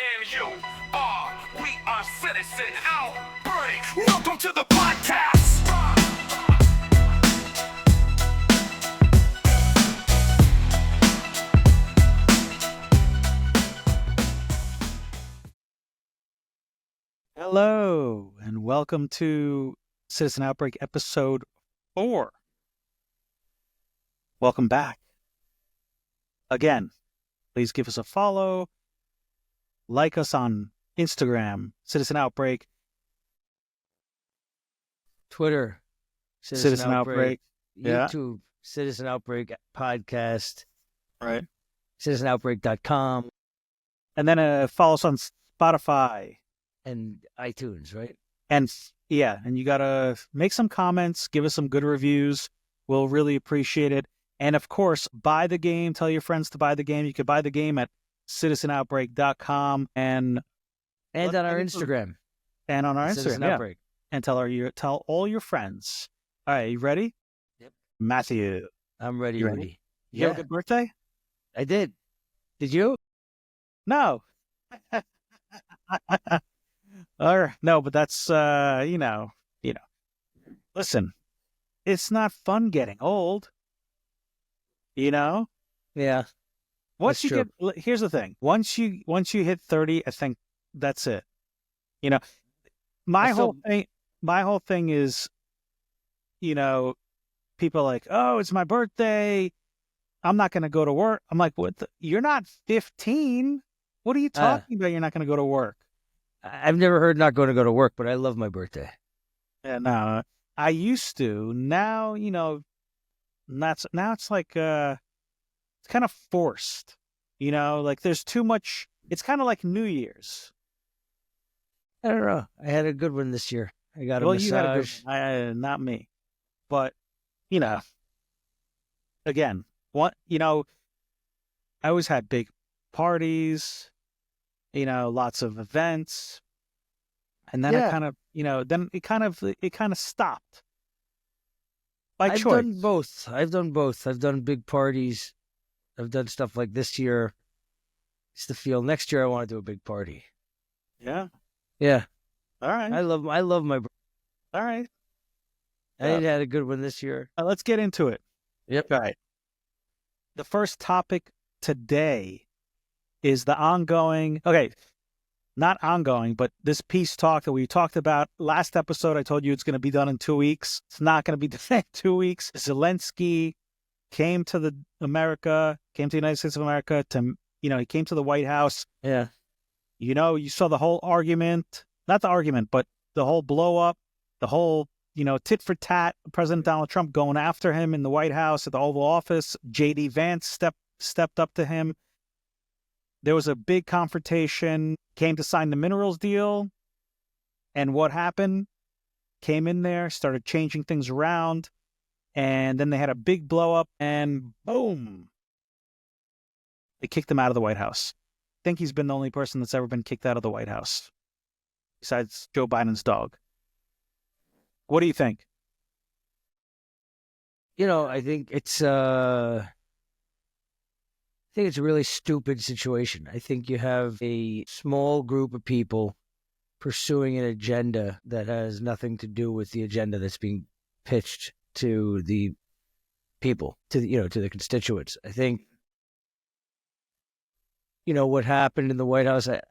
and you are. We are Citizen Outbreak. Welcome to the podcast. Hello, and welcome to Citizen Outbreak episode 4. Welcome back. Again, please give us a follow. Like us on Instagram, Citizen Outbreak. Twitter, Citizen Outbreak. Yeah. YouTube, Citizen Outbreak Podcast, Right. citizenoutbreak.com, And then follow us on Spotify. and iTunes, right? And you got to make some comments, give us some good reviews. We'll really appreciate it. And of course, buy the game. Tell your friends to buy the game. You could buy the game at citizenoutbreak.com and on our Instagram. And on our Citizen Instagram, yeah. Outbreak. And tell all your friends. All right, you ready? Yep. Matthew. I'm ready, You ready? Rudy. You have a good birthday? I did. Did you? No. No, but that's Listen, it's not fun getting old. Yeah. Once That's you true. here's the thing. Once you hit 30, I think that's it. My whole thing is, people are like, "Oh, it's my birthday. I'm not going to go to work." I'm like, "What? You're not 15. What are you talking about? You're not going to go to work?" I've never heard not going to go to work, but I love my birthday. Yeah, no, I used to. Now, now it's like it's kind of forced. Like there's too much. It's kind of like New Year's. I don't know. I had a good one this year. I got a Well, massage. you had a good one. Not me, but again, I always had big parties. Lots of events, and then it kind of stopped. I've choice. done both. I've done big parties. I've done stuff like this year. It's the feel. Next year, I want to do a big party. Yeah. Yeah. All right. I love my. All right. I had a good one this year. Let's get into it. Yep. All right. The first topic today is the ongoing. Okay. Not ongoing, but this peace talk that we talked about last episode. I told you it's going to be done in 2 weeks. It's not going to be done in 2 weeks. Zelenskyy came to the United States of America he came to the White House. Yeah. You saw the whole argument, not the argument, but the whole blow up, the whole, tit for tat, President Donald Trump going after him in the White House at the Oval Office. J.D. Vance stepped up to him. There was a big confrontation, came to sign the minerals deal. And what happened? Came in there, started changing things around. And then they had a big blow up and boom. They kicked him out of the White House. I think he's been the only person that's ever been kicked out of the White House, besides Joe Biden's dog. What do you think? I think it's a really stupid situation. I think you have a small group of people pursuing an agenda that has nothing to do with the agenda that's being pitched to the people, to the constituents. I think what happened in the White House. I'm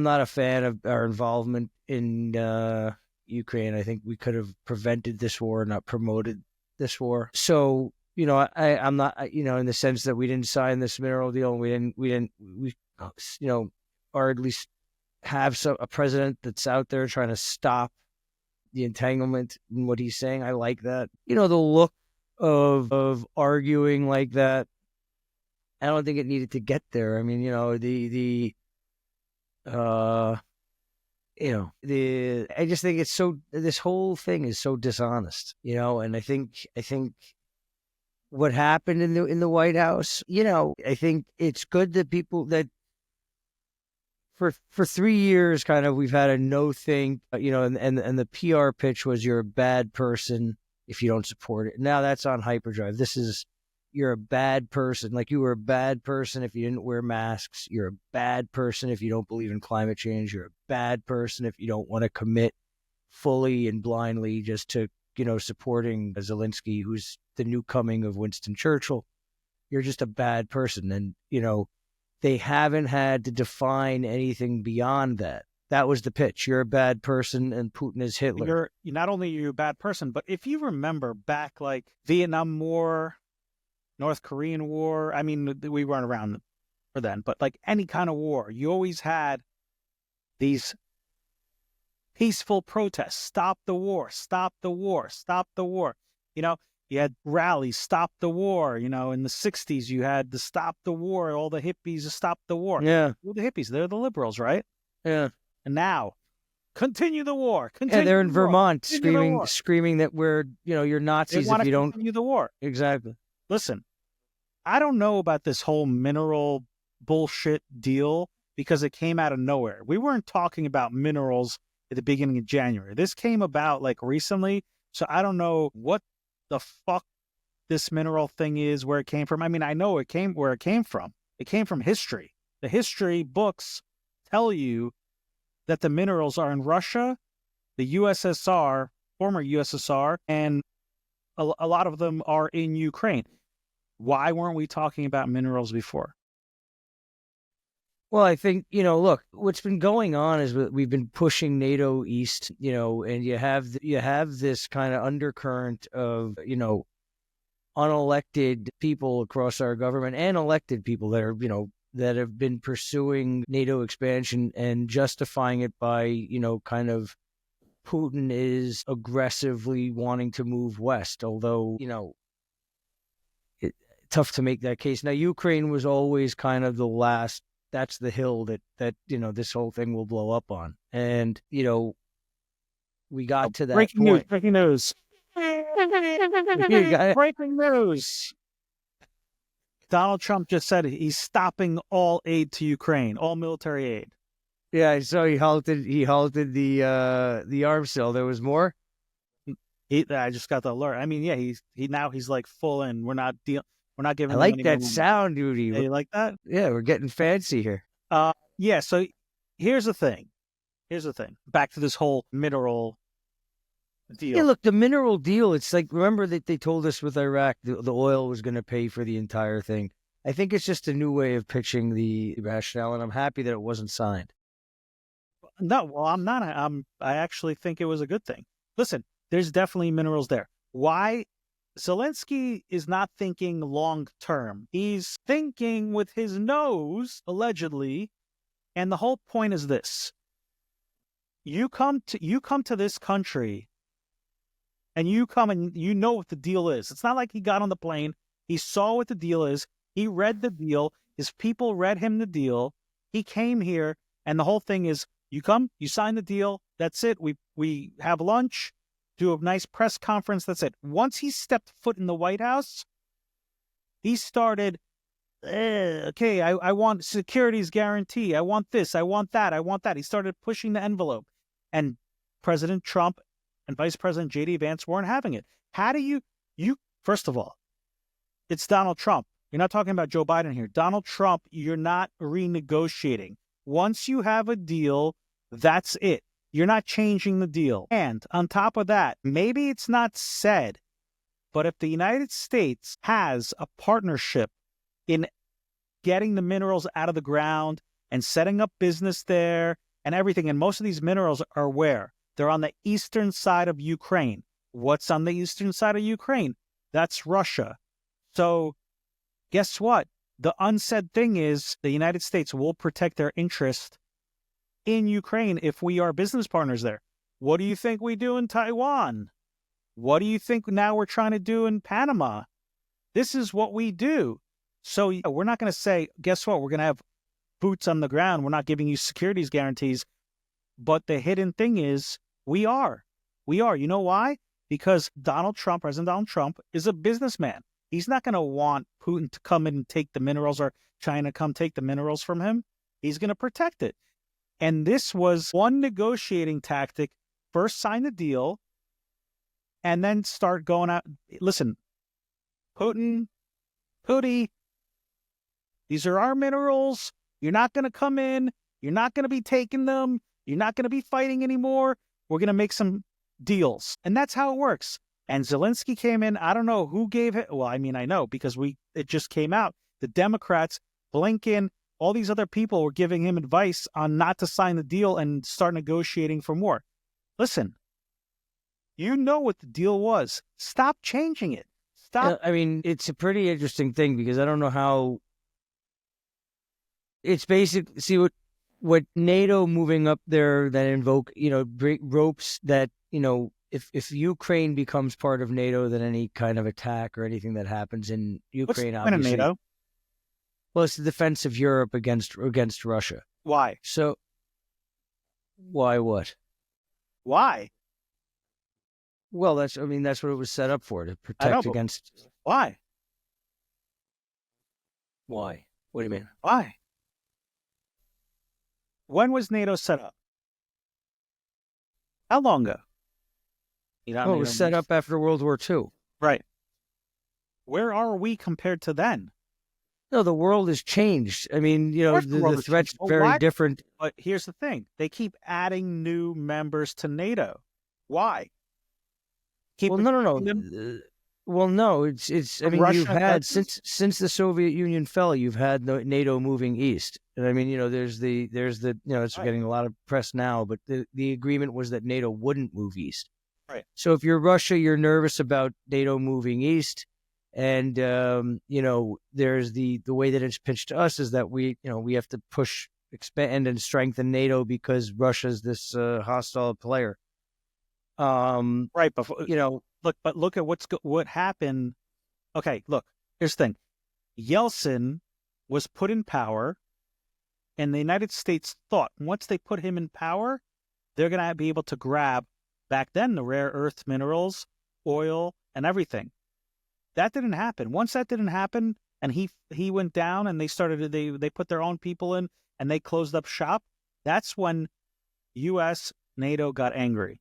not a fan of our involvement in Ukraine. I think we could have prevented this war, not promoted this war. So, I'm not, in the sense that we didn't sign this mineral deal, and we or at least have a president that's out there trying to stop the entanglement in what he's saying. I like that. The look of arguing like that, I don't think it needed to get there. I mean, I just think this whole thing is so dishonest, and I think what happened in the White House, I think it's good that people that for 3 years, kind of, we've had a no think, and the PR pitch was you're a bad person if you don't support it. Now that's on hyperdrive. This is, you're a bad person. Like, you were a bad person if you didn't wear masks. You're a bad person if you don't believe in climate change. You're a bad person if you don't want to commit fully and blindly just to, supporting Zelenskyy, who's the new coming of Winston Churchill. You're just a bad person. And, they haven't had to define anything beyond that. That was the pitch. You're a bad person and Putin is Hitler. You're not only are you a bad person, but if you remember back like Vietnam War, North Korean War, I mean, we weren't around for then, but like any kind of war, you always had these peaceful protests. Stop the war, stop the war, stop the war. You had rallies, stop the war. In the 60s, you had the stop the war, all the hippies to stop the war. Yeah. Well, the hippies, they're the liberals, right? Yeah. And now, continue the war. Yeah, they're in Vermont Continue screaming that we're, you're Nazis if you don't continue the war. Exactly. Listen, I don't know about this whole mineral bullshit deal because it came out of nowhere. We weren't talking about minerals at the beginning of January. This came about like recently, so I don't know what the fuck this mineral thing is, where it came from. I mean, I know where it came from. It came from history. The history books tell you that the minerals are in Russia, the USSR, former USSR, and a lot of them are in Ukraine. Why weren't we talking about minerals before? Well, I think, look, what's been going on is we've been pushing NATO east, and you have this kind of undercurrent of, unelected people across our government and elected people that are, that have been pursuing NATO expansion and justifying it by, kind of Putin is aggressively wanting to move west, although, tough to make that case. Now, Ukraine was always kind of the last. That's the hill that this whole thing will blow up on. And, we got to that breaking point. Breaking news. Breaking news. Donald Trump just said he's stopping all aid to Ukraine, all military aid. Yeah, I saw he halted the arms sale. There was more? I just got the alert. I mean, yeah, he's like full in. We're not giving. I like that sound, Rudy. Yeah, you like that? Yeah, we're getting fancy here. Yeah. So here's the thing. Back to this whole mineral deal. Yeah, look, the mineral deal. It's like, remember that they told us with Iraq the oil was going to pay for the entire thing. I think it's just a new way of pitching the rationale, and I'm happy that it wasn't signed. No, well, I'm not. I actually think it was a good thing. Listen, there's definitely minerals there. Why? Zelenskyy is not thinking long term. He's thinking with his nose, allegedly, and the whole point is this. You come to this country and you know what the deal is. It's not like he got on the plane, he saw what the deal is, he read the deal, his people read him the deal, he came here, and the whole thing is you come, you sign the deal, that's it. We have lunch, do a nice press conference. That's it. Once he stepped foot in the White House, he started, okay, I want securities guarantee. I want this. I want that. I want that. He started pushing the envelope. And President Trump and Vice President J.D. Vance weren't having it. How do you, first of all, it's Donald Trump. You're not talking about Joe Biden here. Donald Trump, you're not renegotiating. Once you have a deal, that's it. You're not changing the deal. And on top of that, maybe it's not said, but if the United States has a partnership in getting the minerals out of the ground and setting up business there and everything, and most of these minerals are where? They're on the eastern side of Ukraine. What's on the eastern side of Ukraine? That's Russia. So guess what? The unsaid thing is the United States will protect their interest in Ukraine if we are business partners there. What do you think we do in Taiwan? What do you think now we're trying to do in Panama? This is what we do. So we're not going to say, guess what? We're going to have boots on the ground. We're not giving you securities guarantees. But the hidden thing is we are. You know why? Because President Donald Trump is a businessman. He's not going to want Putin to come in and take the minerals or China come take the minerals from him. He's going to protect it. And this was one negotiating tactic. First sign the deal and then start going out. Listen, Putin Hootie, these are our minerals. You're not going to come in. You're not going to be taking them. You're not going to be fighting anymore. We're going to make some deals. And that's how it works. And Zelenskyy came in. I don't know who gave it. Well, I mean, I know because it just came out. The Democrats, Blinken, all these other people were giving him advice on not to sign the deal and start negotiating for more. Listen, you know what the deal was. Stop changing it. Stop. I mean, it's a pretty interesting thing because I don't know how. It's basic. See what NATO moving up there that invoke, ropes that, if Ukraine becomes part of NATO, then any kind of attack or anything that happens in Ukraine, what's the point of NATO? Well, it's the defense of Europe against Russia. Why? So, why what? Why? Well, that's what it was set up for, to protect against. Why? Why? What do you mean? Why? When was NATO set up? How long ago? It was set up after World War II. Right. Where are we compared to then? No, the world has changed. I mean, the threat's very different. But here's the thing. They keep adding new members to NATO. Why? No. Well, no, it's. I mean, Russia you've had since the Soviet Union fell, you've had NATO moving east, and I mean, there's the it's getting a lot of press now, but the agreement was that NATO wouldn't move east. Right. So if you're Russia, you're nervous about NATO moving east, and there's the way that it's pitched to us is that we have to push, expand, and strengthen NATO because Russia's this hostile player. Right, but look at what happened. Okay, look, here's the thing. Yeltsin was put in power, and the United States thought once they put him in power, they're going to be able to grab back then the rare earth minerals, oil, and everything. That didn't happen. Once that didn't happen, and he went down, and they put their own people in, and they closed up shop. That's when U.S. NATO got angry.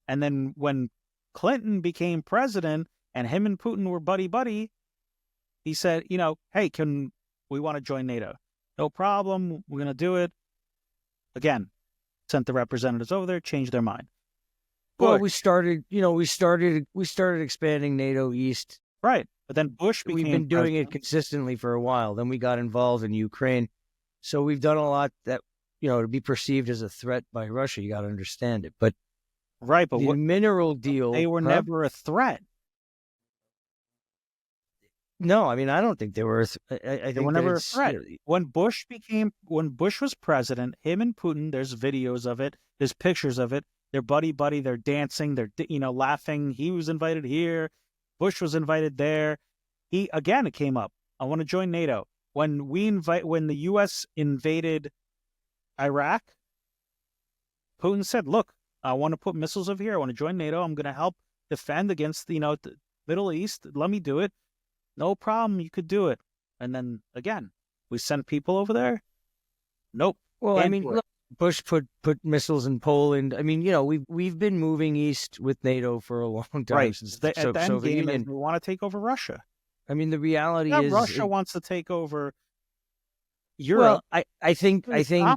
And then when Clinton became president and him and Putin were buddy-buddy, he said, hey, we want to join NATO? No problem. We're going to do it. Again, sent the representatives over there, changed their mind. Well, we started expanding NATO east. Right. But then Bush became We've been doing it consistently for a while. Then we got involved in Ukraine. So we've done a lot that, to be perceived as a threat by Russia, you got to understand it. But right, but the mineral deal, they were never a threat. No, I mean, I don't think they were. I think they were never a threat. When Bush was president, him and Putin, there's videos of it, there's pictures of it. They're buddy-buddy, they're dancing, they're laughing. He was invited here, Bush was invited there. It came up. I want to join NATO. When the U.S. invaded Iraq, Putin said, "Look, I want to put missiles over here. I want to join NATO. I'm going to help defend against the Middle East. Let me do it. No problem. You could do it." And then again, we sent people over there. Nope. Well, I mean, look, Bush put missiles in Poland. I mean, we've been moving east with NATO for a long time. Right. Since at the end Soviet game, Union. we want to take over Russia. I mean, the reality Not is Russia wants to take over Europe. Well, I think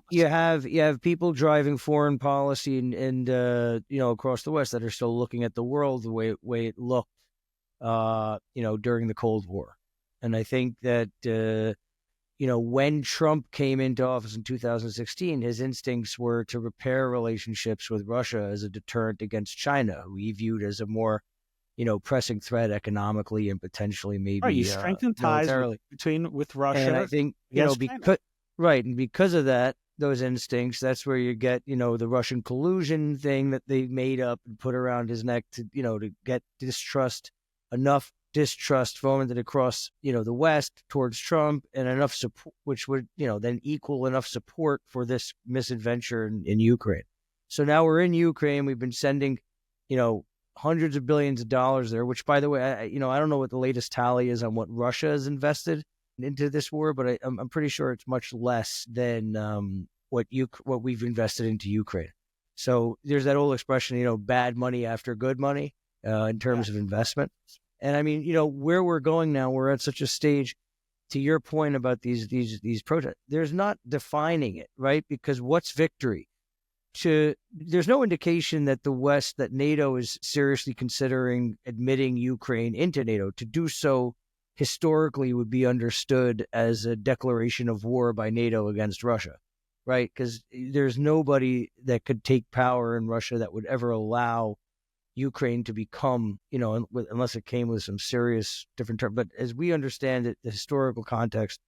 you have people driving foreign policy and across the West that are still looking at the world the way it looked, during the Cold War, and I think that when Trump came into office in 2016, his instincts were to repair relationships with Russia as a deterrent against China, who he viewed as a more pressing threat economically and potentially maybe right, you strengthen ties with Russia. And I think because of that, those instincts, that's where you get the Russian collusion thing that they made up and put around his neck to get enough distrust fomented across the West towards Trump, and enough support, which would then equal enough support for this misadventure in Ukraine. So now we're in Ukraine. We've been sending hundreds of billions of dollars there, which, by the way, I don't know what the latest tally is on what Russia has invested into this war, but I'm pretty sure it's much less than what we've invested into Ukraine. So there's that old expression, bad money after good money in terms of investment. And I mean, where we're going now, we're at such a stage. to your point about these protests, there's not defining it, right? Because what's victory? There's no indication that that NATO is seriously considering admitting Ukraine into NATO. To do so historically would be understood as a declaration of war by NATO against Russia, right? Because there's nobody that could take power in Russia that would ever allow Ukraine to become, unless it came with some serious different term. But as we understand it, the historical context,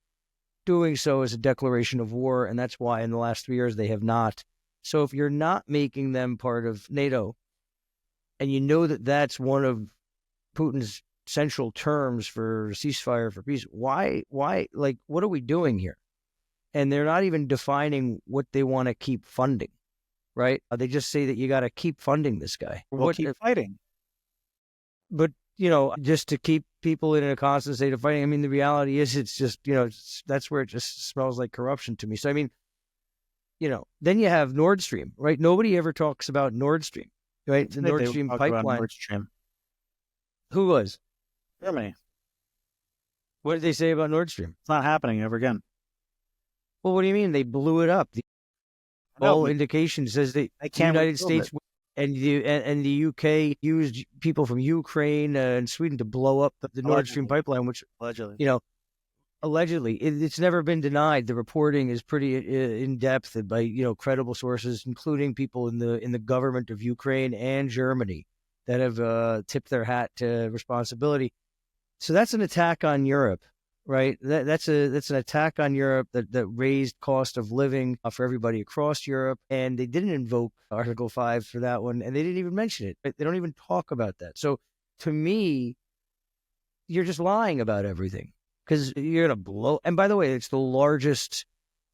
doing so is a declaration of war, and that's why in the last 3 years they have not. So if you're not making them part of NATO, and you know that that's one of Putin's central terms for ceasefire, for peace, why, like, what are we doing here? And they're not even defining what they want to keep funding, right? They just say that you got to keep funding this guy. We'll keep fighting. But, just to keep people in a constant state of fighting. I mean, the reality is it's just, that's where it just smells like corruption to me. So, I mean, then you have Nord Stream, right? Nobody ever talks about Nord Stream, right? The Nord Stream pipeline. Nord Stream. Who was? Germany. What did they say about Nord Stream? It's not happening ever again. Well, what do you mean? They blew it up. All indication says that the United States and the UK used people from Ukraine and Sweden to blow up the Nord Stream pipeline, which allegedly, it's never been denied. The reporting is pretty in depth by credible sources, including people in the government of Ukraine and Germany that have tipped their hat to responsibility. So that's an attack on Europe, right? That's an attack on Europe that raised cost of living for everybody across Europe, and they didn't invoke Article 5 for that one, and they didn't even mention it. They don't even talk about that. So to me, you're just lying about everything. Because you're going to blow. And by the way, it's the largest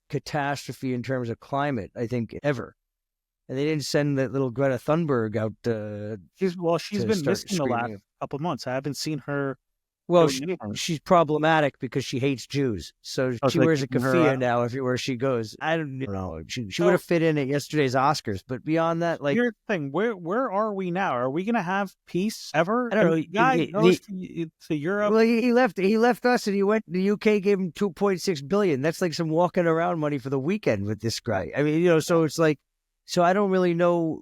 catastrophe in terms of climate, I think, ever. And they didn't send that little Greta Thunberg out. She's been missing the last couple of months. I haven't seen her. Well, she's problematic because she hates Jews. So she wears a keffiyeh now everywhere she goes. I don't know. She would have fit in at yesterday's Oscars. But beyond that, like... Here's the thing. Where are we now? Are we going to have peace ever? I don't know. The guy goes to Europe. Well, he left us and he went... The UK gave him $2.6 billion. That's like some walking around money for the weekend with this guy. I mean, so it's like... So I don't really know.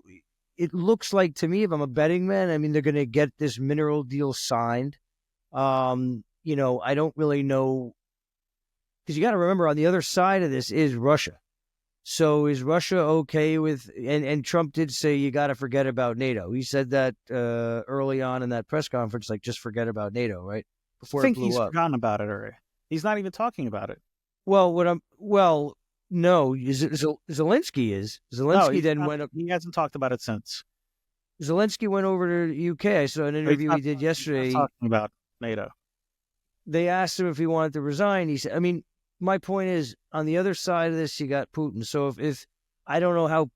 It looks like to me, if I'm a betting man, I mean, they're going to get this mineral deal signed. I don't really know, because you got to remember on the other side of this is Russia. So is Russia okay with, and Trump did say you got to forget about NATO. He said that early on in that press conference, like just forget about NATO, right? Before I think it blew he's up. Forgotten about it already. He's not even talking about it. No, Zelenskyy is. Went up. He hasn't talked about it since. Zelenskyy went over to the UK. I saw an interview he did yesterday. He's talking about NATO. They asked him if he wanted to resign. He said, I mean, my point is, on the other side of this, you got Putin. So if I don't know how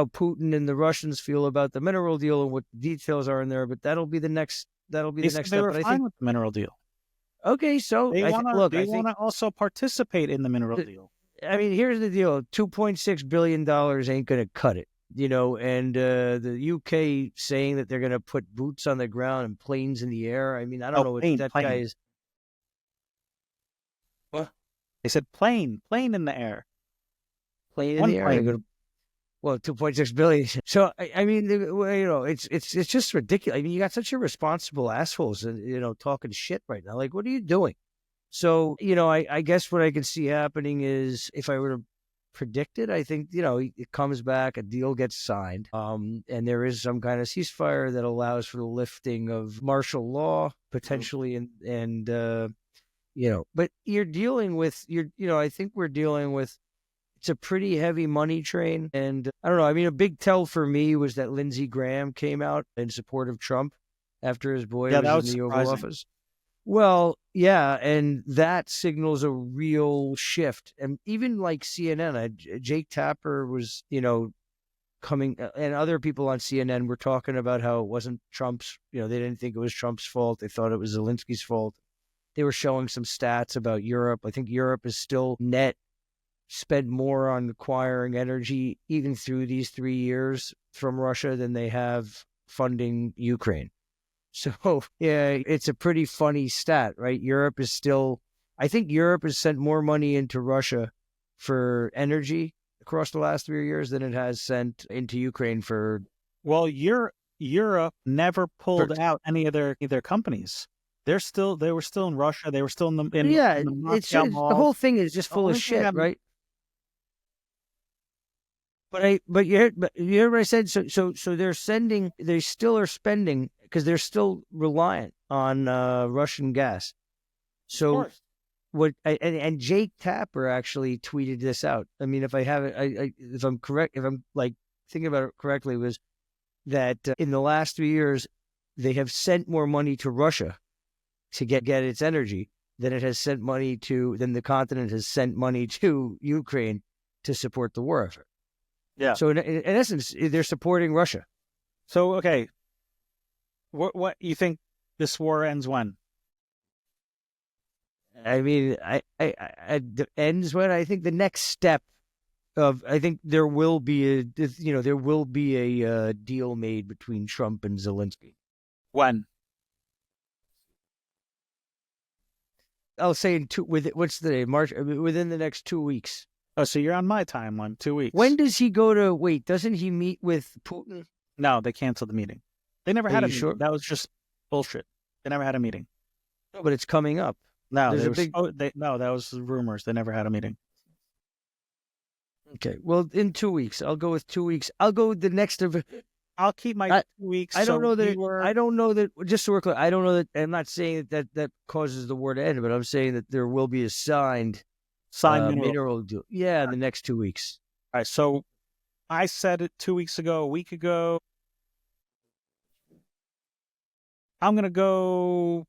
Putin and the Russians feel about the mineral deal and what the details are in there, but that'll be the next step. They were fine with the mineral deal. Okay, so they want to also participate in the mineral deal. I mean, here's the deal: $2.6 billion ain't going to cut it, And the UK saying that they're going to put boots on the ground and planes in the air. I mean, I don't know what that guy is. What? They said plane in the air. Plane in the air. Well, 2.6 billion. So I mean, it's just ridiculous. I mean, you got such irresponsible assholes, talking shit right now. Like, what are you doing? So, I guess what I can see happening is, if I were to predict it, I think, it comes back, a deal gets signed, and there is some kind of ceasefire that allows for the lifting of martial law, potentially, but you're dealing with, I think we're dealing with, it's a pretty heavy money train, and I don't know, I mean, a big tell for me was that Lindsey Graham came out in support of Trump after his boy was in the Oval Office. Well, yeah, and that signals a real shift. And even like CNN, Jake Tapper was, coming, and other people on CNN were talking about how it wasn't Trump's, they didn't think it was Trump's fault. They thought it was Zelensky's fault. They were showing some stats about Europe. I think Europe is still net spent more on acquiring energy, even through these 3 years, from Russia than they have funding Ukraine. So, yeah, it's a pretty funny stat, right? Europe is still I think Europe has sent more money into Russia for energy across the last 3 years than it has sent into Ukraine for. Well, Europe never pulled out any of their companies. They were still in Russia. They were still in Yeah, the it's Moscow the whole malls. thing is just The full of only thing shit, I'm- right? But you heard what I said. So they still are spending because they're still reliant on Russian gas. Of So course. and Jake Tapper actually tweeted this out. I mean, if I have it, if I'm correct, if I'm like thinking about it correctly, was that in the last 3 years they have sent more money to Russia to get its energy than the continent has sent money to Ukraine to support the war effort. Yeah. So in essence, they're supporting Russia. So okay, what you think this war ends when? I mean, it ends when I think the next step of I think there will be a deal made between Trump and Zelenskyy. When? I'll say what's the day? March, within the next 2 weeks. Oh, so you're on my timeline. 2 weeks. When does he go to? Wait, doesn't he meet with Putin? No, they canceled the meeting. They never Are had a you meeting. sure? That was just bullshit. They never had a meeting. No, but it's coming up. No, There's they a were, big- no, that was rumors. They never had a meeting. Okay, well, in 2 weeks, I'll go with 2 weeks. I'll go with the next of. I'll keep my 2 weeks. I don't know that. you were... I don't know that. Just so we're clear, I don't know that. I'm not saying that causes the war to end, but I'm saying that there will be a signed mineral deal. Yeah, in the next 2 weeks. All right, so I said it 2 weeks ago, a week ago. I'm going to go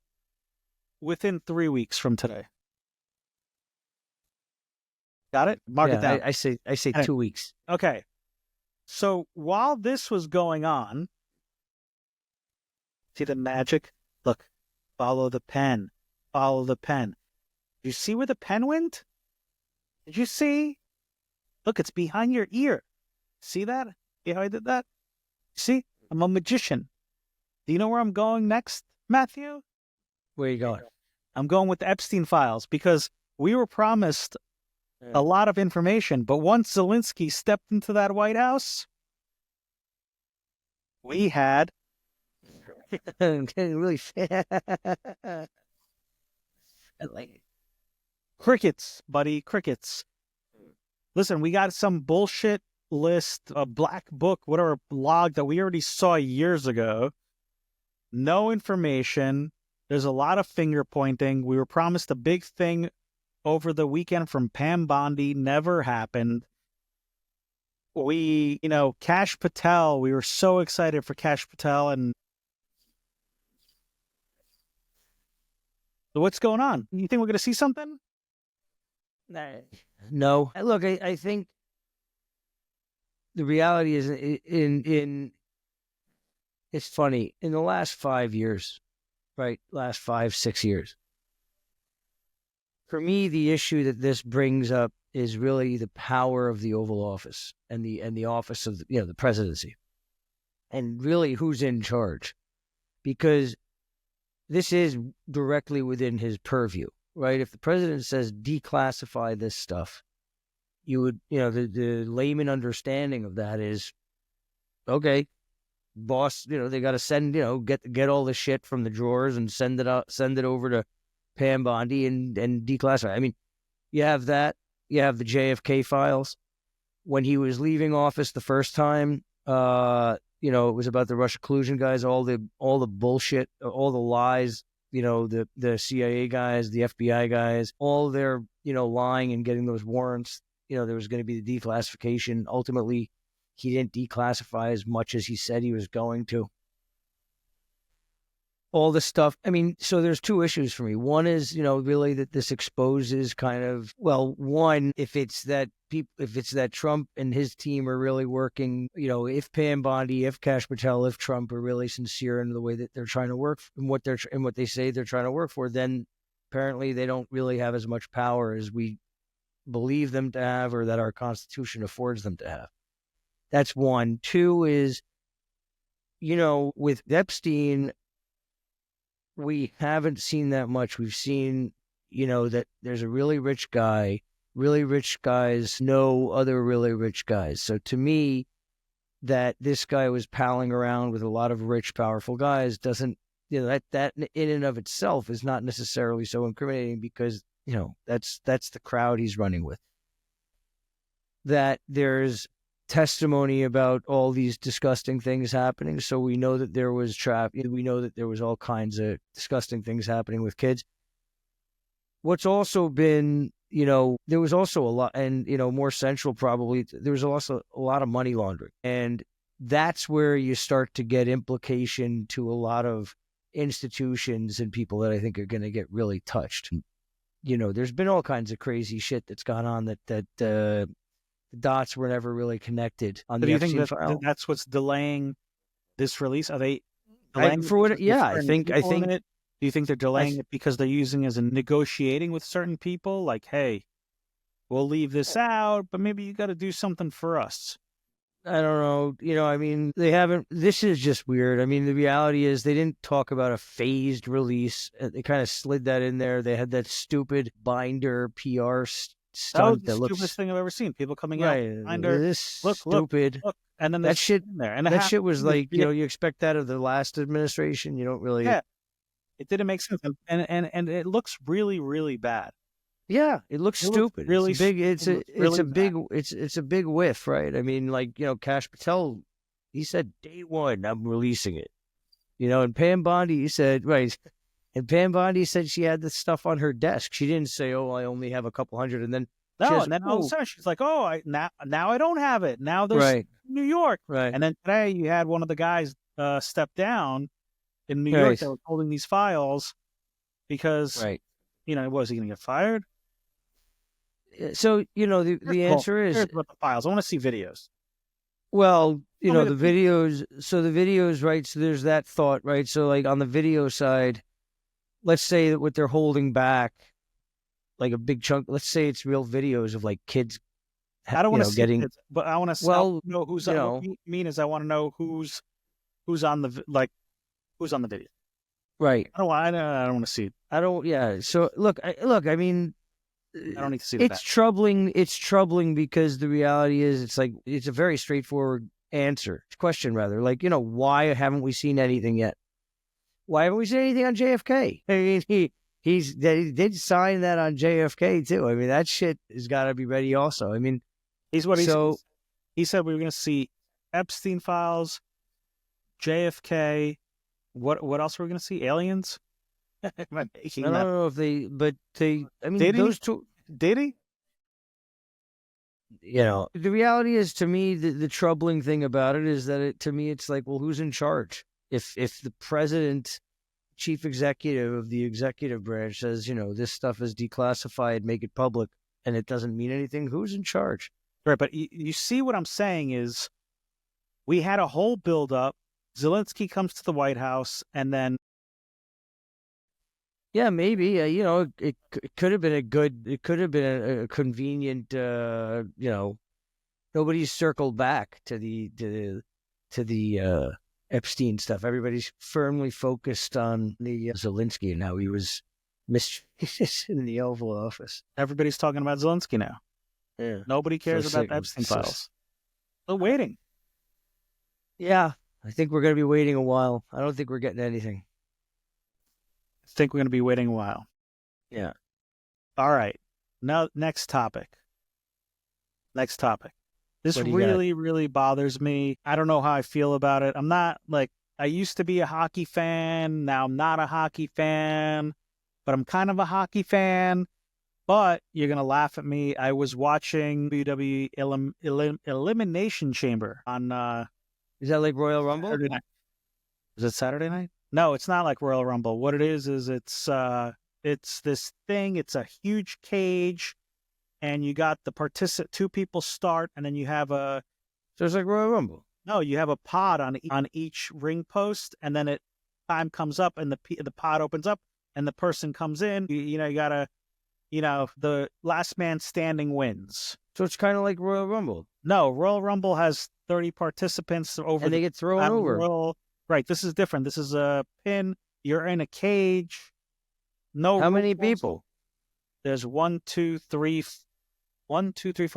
within 3 weeks from today. Got it? Mark it down. I say 2 weeks. Okay. So while this was going on, see the magic? Look, follow the pen. Follow the pen. You see where the pen went? Did you see? Look, it's behind your ear. See that? See how I did that? See? I'm a magician. Do you know where I'm going next, Matthew? Where are you going? I'm going with the Epstein Files because we were promised a lot of information, but once Zelenskyy stepped into that White House, we had really crickets, buddy, crickets. Listen, we got some bullshit list, a black book, whatever log that we already saw years ago. No information. There's a lot of finger pointing. We were promised a big thing over the weekend from Pam Bondi, never happened. We, Kash Patel, we were so excited for Kash Patel. And so what's going on? You think we're going to see something? No. Look, I think the reality is it's funny. In the last 5 years, right? Last 5-6 years. For me, the issue that this brings up is really the power of the Oval Office and the office of the presidency, and really who's in charge, because this is directly within his purview, right? If the president says declassify this stuff, you would, the layman understanding of that is, okay, boss, they got to send, get all the shit from the drawers and send it over to Pam Bondi and declassify. I mean, you have that. You have the JFK files. When he was leaving office the first time, it was about the Russia collusion guys, all the bullshit, all the lies, the CIA guys, the FBI guys, all their, lying and getting those warrants. There was going to be the declassification. Ultimately, he didn't declassify as much as he said he was going to. All this stuff. I mean, so there's two issues for me. One is, really that this exposes kind of, well, one, if it's that Trump and his team are really working, if Pam Bondi, if Kash Patel, if Trump are really sincere in the way that they're trying to work and what they say they're trying to work for, then apparently they don't really have as much power as we believe them to have or that our Constitution affords them to have. That's one. Two is, with Epstein, we haven't seen that much. We've seen, that there's a really rich guy, really rich guys know other really rich guys. So to me, that this guy was palling around with a lot of rich, powerful guys doesn't, that in and of itself is not necessarily so incriminating, because, that's the crowd he's running with. That there's testimony about all these disgusting things happening. So we know that there was we know that there was all kinds of disgusting things happening with kids. What's also been, there was also a lot, and, more central probably, there was also a lot of money laundering. And that's where you start to get implication to a lot of institutions and people that I think are going to get really touched. There's been all kinds of crazy shit that's gone on that the dots were never really connected on the Epstein file. Do you think that's what's delaying this release? Are they delaying I think it? Do you think they're delaying it because they're using it as a negotiating with certain people? Like, hey, we'll leave this out, but maybe you got to do something for us. I don't know. They haven't. This is just weird. The reality is they didn't talk about a phased release. They kind of slid that in there. They had that stupid binder PR stunt that was the stupidest thing I've ever seen. People coming out binder. This stupid. Look. And then that shit in there. And that shit was like, you expect that of the last administration. You don't really. Yeah. It didn't make sense, and it looks really, really bad. Yeah, it looks stupid. Really big. It's a big whiff, right? Kash Patel, he said day one I'm releasing it. And Pam Bondi said she had this stuff on her desk. She didn't say, "Oh, I only have a couple hundred," and then all of a sudden she's like, "Oh, now I don't have it. Now there's New York." Right. And then today you had one of the guys step down in New York that was holding these files because, was he going to get fired? So, the answer is... Here's what the files. I want to see videos. Well, the videos... So the videos, right, so there's that thought, right? So, like, on the video side, let's say that what they're holding back, like a big chunk, let's say it's real videos of, like, kids... I don't want to see kids, but I want to know who's... What I mean is I want to know who's on the... Who's on the video? Right. I don't want to see it. So look. I don't need to see It's troubling. It's troubling because the reality is, it's a very straightforward question rather. Like, why haven't we seen anything yet? Why haven't we seen anything on JFK? He did sign that on JFK too. That shit has got to be ready also. He said we were going to see Epstein Files, JFK. What else were we going to see? Aliens? I don't know if they, but they, those two. Did he? The reality is, to me, the troubling thing about it is that to me, it's like, well, who's in charge? If the president, chief executive of the executive branch says, this stuff is declassified, make it public, and it doesn't mean anything, who's in charge? Right, but you see what I'm saying is we had a whole buildup. Zelenskyy comes to the White House, and then... Yeah, maybe. It could have been it could have been a convenient, nobody's circled back to the Epstein stuff. Everybody's firmly focused on the Zelenskyy and how he was mistreated in the Oval Office. Everybody's talking about Zelenskyy now. Yeah. Nobody cares about Epstein Files. We're waiting. Yeah. I think we're going to be waiting a while. I don't think we're getting anything. I think we're going to be waiting a while. Yeah. All right. Now, next topic. This really, really bothers me. I don't know how I feel about it. I'm not I used to be a hockey fan. Now I'm not a hockey fan, but I'm kind of a hockey fan. But you're going to laugh at me. I was watching WWE Elimination Chamber on... Is that like Royal Rumble? Saturday night. Is it Saturday night? No, it's not like Royal Rumble. What it is it's this thing. It's a huge cage, and you got the two people start, and then you have a... So it's like Royal Rumble? No, you have a pod on each ring post, and then time comes up, and the pod opens up, and the person comes in. You gotta... the last man standing wins. So it's kind of like Royal Rumble? No, Royal Rumble has 30 participants over. And they get thrown over. Right, this is different. This is a pin. You're in a cage. How many people? There's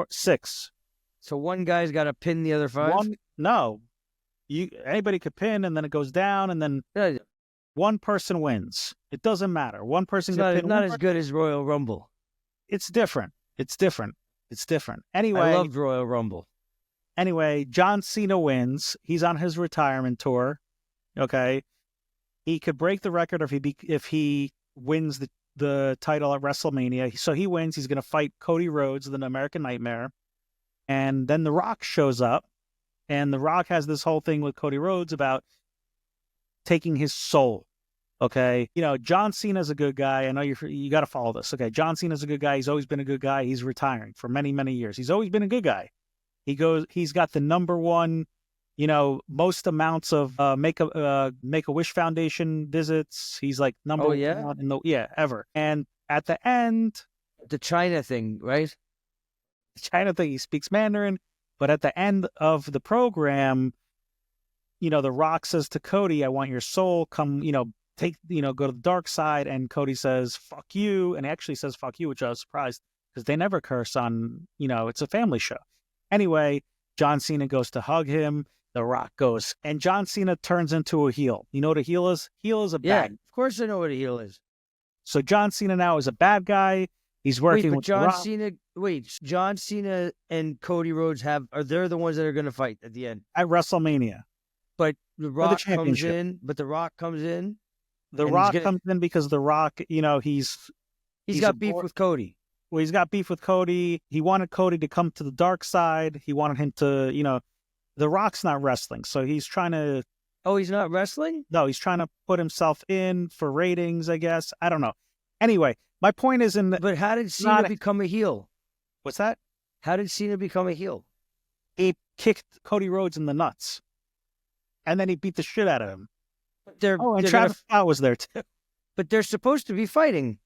6. So one guy's got to pin the other 5? No. Anybody could pin, and then it goes down, and then Yeah, one person wins. It doesn't matter. One person it's can pin. not as good as Royal Rumble. It's different. It's different. Anyway, I loved Royal Rumble. Anyway, John Cena wins. He's on his retirement tour. Okay, he could break the record if he wins the title at WrestleMania. So he wins. He's going to fight Cody Rhodes, the American Nightmare, and then The Rock shows up, and The Rock has this whole thing with Cody Rhodes about taking his soul. Okay, John Cena's a good guy. I know you got to follow this. Okay, John Cena's a good guy. He's always been a good guy. He's retiring for many, many years. He's always been a good guy. He's got the number one, most amounts of Make-A-Wish Foundation visits. He's like number one ever. And at the end, the China thing, right? The China thing, he speaks Mandarin. But at the end of the program, The Rock says to Cody, "I want your soul. Come, go to the dark side." And Cody says, "Fuck you." And he actually says, "Fuck you," which I was surprised because they never curse on, it's a family show. Anyway, John Cena goes to hug him. The Rock goes, and John Cena turns into a heel. You know what a heel is? Heel is a bad. Of course I know what a heel is. So John Cena now is a bad guy. He's working with John The Rock. Cena. John Cena and Cody Rhodes they're the ones that are going to fight at the end At WrestleMania. But The Rock comes championship. in. But The Rock comes in. The Rock comes in because The Rock, he's got beef with Cody. Well, he's got beef with Cody. He wanted Cody to come to the dark side. He wanted him to, The Rock's not wrestling, so he's trying to. Oh, he's not wrestling? No, he's trying to put himself in for ratings, I guess. I don't know. Anyway, my point is But how did Cena become a heel? What's that? How did Cena become a heel? He kicked Cody Rhodes in the nuts, and then he beat the shit out of him. And Travis Scott was there too. But they're supposed to be fighting.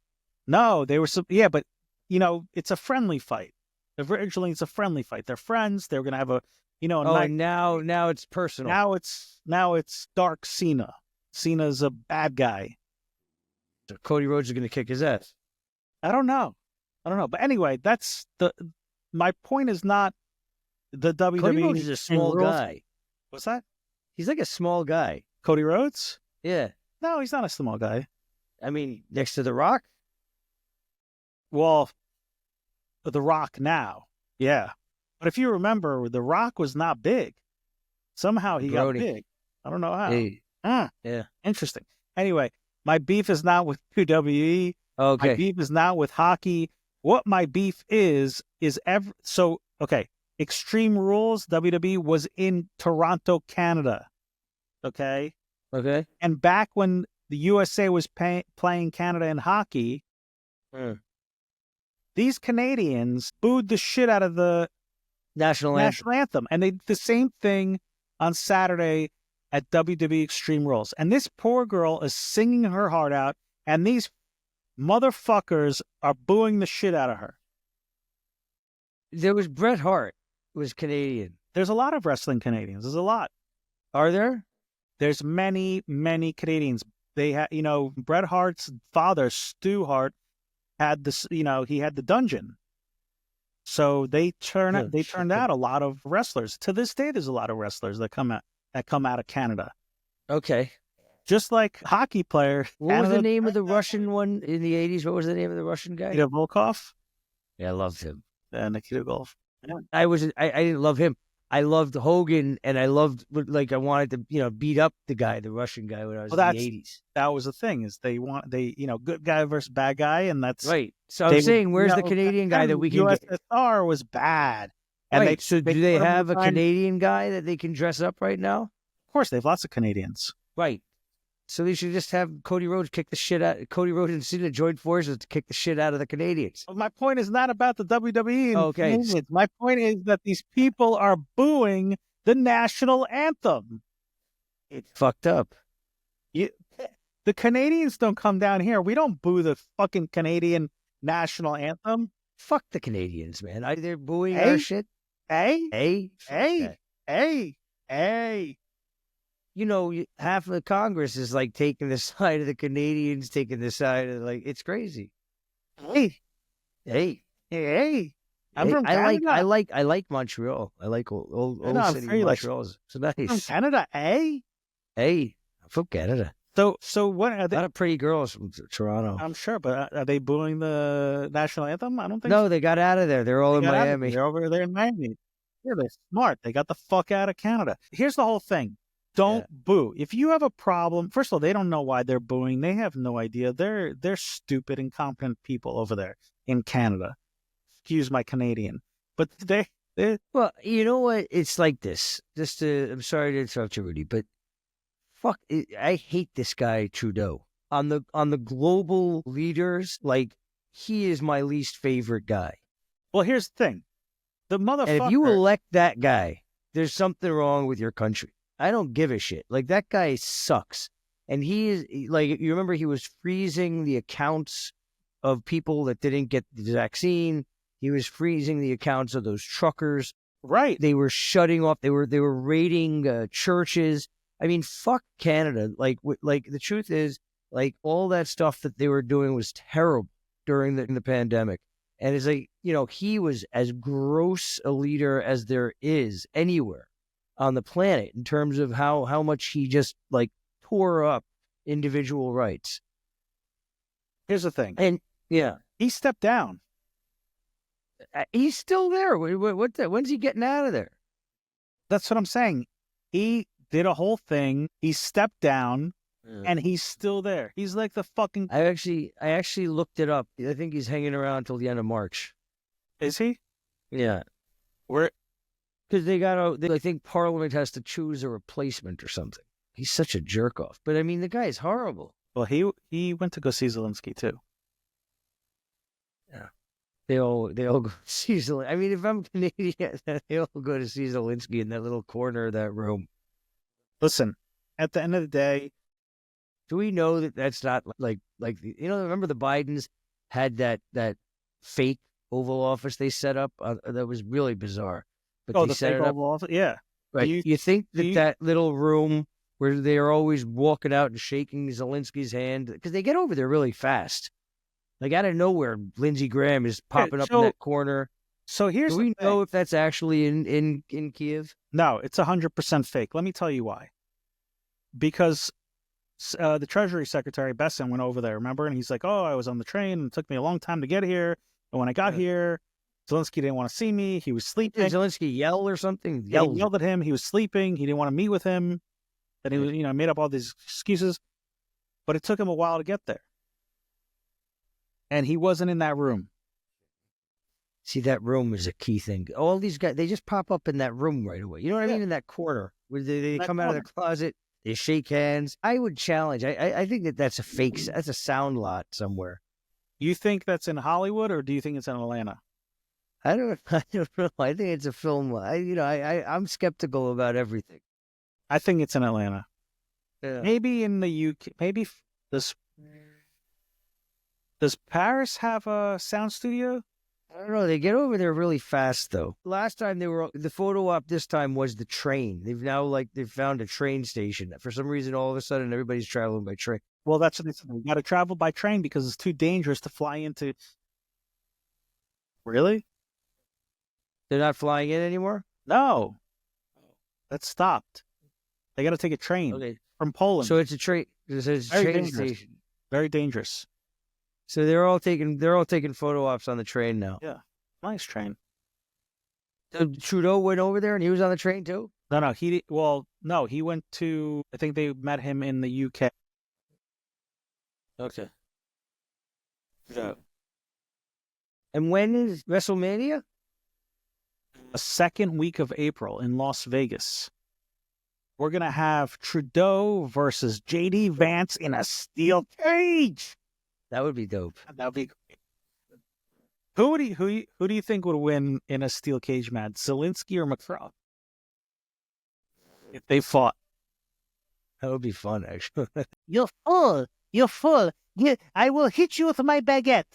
No, they were. But it's a friendly fight. Originally, it's a friendly fight. They're friends. They're gonna have a, now it's personal. Now it's dark Cena. Cena's a bad guy. So Cody Rhodes is gonna kick his ass. I don't know. But anyway, my point is not the WWE. Cody Rhodes is a small guy. What's that? He's like a small guy. Cody Rhodes? Yeah. No, he's not a small guy. I mean, next to The Rock? Well, The Rock now. Yeah. But if you remember, The Rock was not big. Somehow he got big. I don't know how. Hey. Yeah. Interesting. Anyway, my beef is not with WWE. Okay. My beef is not with hockey. What my beef is Extreme Rules, WWE, was in Toronto, Canada. Okay? Okay. And back when the USA was playing Canada in hockey, these Canadians booed the shit out of the National Anthem. And they did the same thing on Saturday at WWE Extreme Rules. And this poor girl is singing her heart out, and these motherfuckers are booing the shit out of her. There was Bret Hart, who was Canadian. There's a lot of wrestling Canadians. There's a lot. Are there? There's many, many Canadians. They had, Bret Hart's father, Stu Hart, had this, he had the dungeon. So they turned out a lot of wrestlers. To this day, there's a lot of wrestlers that come out of Canada. Okay. Just like hockey player. What was the name of the Russian one in the 80s? What was the name of the Russian guy? Nikita Volkov. Yeah, I loved him. Nikita Golf. Yeah. I didn't love him. I loved Hogan, and I wanted to, beat up the Russian guy when I was in the 80s. That was the thing, is good guy versus bad guy, and that's right. So I'm saying, where's the Canadian guy that we can get? USSR was bad. And right. So do they have a Canadian guy that they can dress up right now? Of course, they have lots of Canadians. Right. So they should just have Cody Rhodes kick the shit out. Cody Rhodes and Cena joined forces to kick the shit out of the Canadians. Well, my point is not about the WWE. Okay. My point is that these people are booing the national anthem. It's fucked up. The Canadians don't come down here. We don't boo the fucking Canadian national anthem. Fuck the Canadians, man. They're booing our shit. Hey. Half of the Congress is taking the side of the Canadians, taking the side of it's crazy. Hey. I'm from I Canada. like Montreal. I like old I know, I'm city very, like, Montreal. It's from nice. Canada, eh? Hey, I'm from Canada. So what are A they? lot of pretty girls from Toronto. I'm sure, but are they booing the national anthem? I don't think so. No, they got out of there. They're all They in got out of there. Miami. They're over there in Miami. Yeah, they're smart. They got the fuck out of Canada. Here's the whole thing. Don't boo. If you have a problem, first of all, they don't know why they're booing. They have no idea. They're stupid, incompetent people over there in Canada. Excuse my Canadian, but they Well, you know what? It's like this. I'm sorry to interrupt you, Rudy, but fuck, I hate this guy Trudeau. On the global leaders, like he is my least favorite guy. well. Here's the thing. The motherfucker. And if you elect that guy, there's something wrong with your country. I don't give a shit. Like that guy sucks. And he is like, you remember he was freezing the accounts of people that didn't get the vaccine. He was freezing the accounts of those truckers. right. They were shutting off. They were raiding churches. I mean, fuck Canada. Like the truth is, like all that stuff that they were doing was terrible during the pandemic. And it's like, he was as gross a leader as there is anywhere on the planet in terms of how much he just like tore up individual rights. Here's the thing. And yeah, He stepped down. he's still there. When's he getting out of there? That's what I'm saying. He did a whole thing. He stepped down, and he's still there. He's like the fucking. I actually looked it up. I think he's hanging around until the end of March. Is he? Yeah. Where? Because I think Parliament has to choose a replacement or something. He's such a jerk off. But I mean, the guy is horrible. Well, he went to go see Zelenskyy too. Yeah. They all go see Zelenskyy. I mean, if I'm Canadian, they all go to see Zelenskyy in that little corner of that room. Listen, at the end of the day, do we know that that's not like remember the Bidens had that fake Oval Office they set up that was really bizarre. But they set it up. Oval Office? Yeah. Right. You think that little room where they're always walking out and shaking Zelensky's hand, because they get over there really fast. Like out of nowhere, Lindsey Graham is popping up in that corner. So here's do we know if that's actually in Kiev? No, it's 100% fake. Let me tell you why. Because the Treasury Secretary Besson went over there, remember? And he's like, "Oh, I was on the train and it took me a long time to get here. And when I got here, Zelenskyy didn't want to see me. He was sleeping." Did Zelenskyy yell or something? He yelled at him. He was sleeping. He didn't want to meet with him. Then he was, made up all these excuses. But it took him a while to get there. And he wasn't in that room. See, that room is a key thing. All these guys, they just pop up in that room right away. You know what I mean? In that corner where they come out of the closet, they shake hands. I would challenge. I think that's a fake. That's a sound lot somewhere. You think that's in Hollywood, or do you think it's in Atlanta? I don't know. I think it's a film. I'm skeptical about everything. I think it's in Atlanta. Yeah. Maybe in the UK. Maybe does Paris have a sound studio? I don't know. They get over there really fast, though. Last time the photo op this time was the train. They've found a train station. For some reason, all of a sudden, everybody's traveling by train. Well, that's what they said. You got to travel by train because it's too dangerous to fly into. Really? They're not flying in anymore? No. That stopped. They got to take a train from Poland. So it's a train. It's a train station. Very dangerous. So they're all taking photo ops on the train now. Yeah, nice train. So Trudeau went over there and he was on the train too? No, he went to. I think they met him in the UK. Okay. Yeah. And when is WrestleMania? The second week of April in Las Vegas. We're gonna have Trudeau versus JD Vance in a steel cage. That would be dope. That would be great. Who do you think would win in a steel cage match? Zelenskyy or McCraw? If they fought. That would be fun, actually. You're full. I will hit you with my baguette.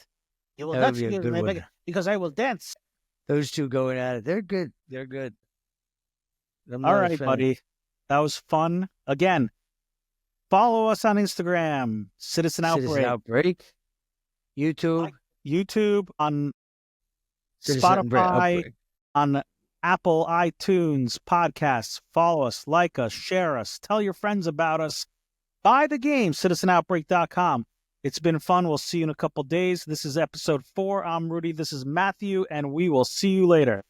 You will not hit me with my baguette because I will dance. Those two going at it. They're good. All right, buddy. That was fun. Again, follow us on Instagram, Citizen Outbreak. YouTube. YouTube on Spotify, Outbreak. on Apple iTunes podcasts. Follow us, like us, share us, tell your friends about us. Buy the game, citizenOutbreak.com. It's been fun. We'll see you in a couple days. This is episode 4. I'm Rudy. This is Matthew, and we will see you later.